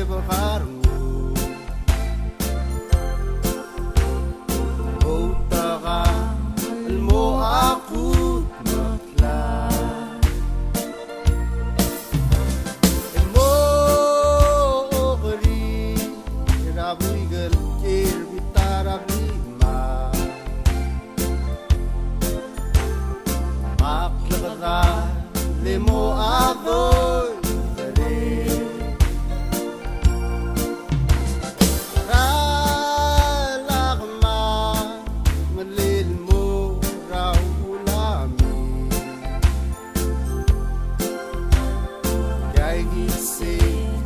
bakarmu Utakan mo ako matlan Emo okari Rabuy galkir bitarabima Maklakara lemo ako'y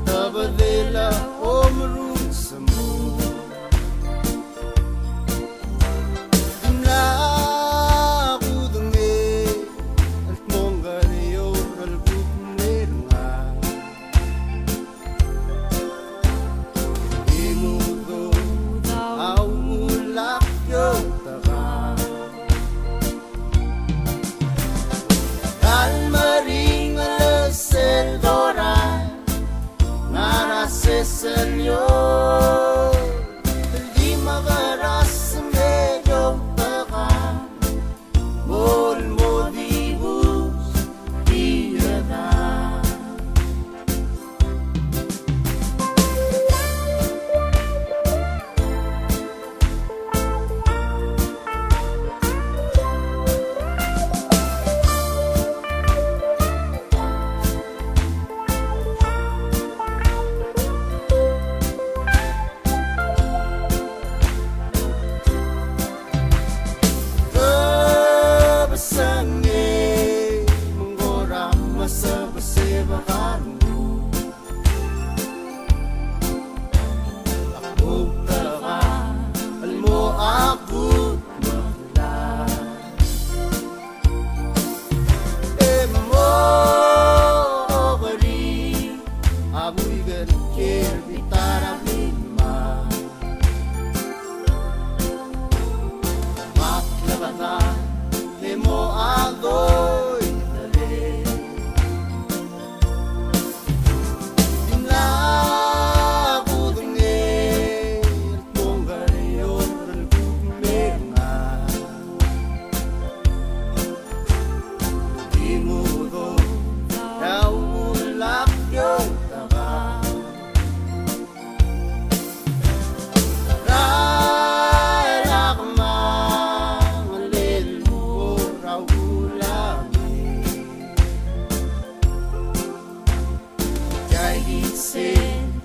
Tabadela omru samu Na kudunge At mongariyo Ralbuknerunga Imudo Au ulakyo taka Kalmaring alasel doran Nara Señor, di magaras medyo baka, mol mo dibus iyada.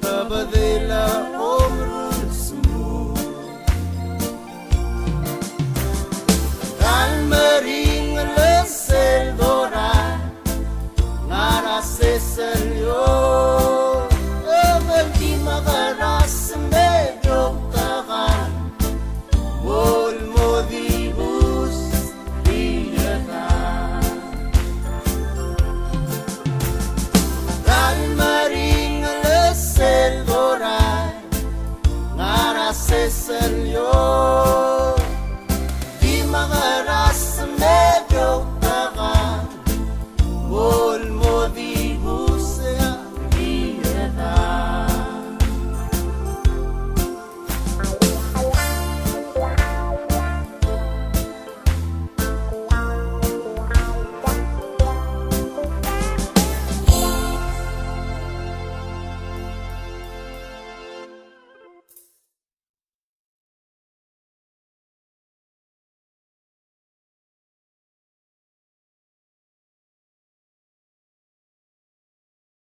Tabadela omru samu Kalmaring alasel doran Nara Señor Di magaras medyo takan Mol mo dibus iyada Kalmaring alasel doran Nara Señor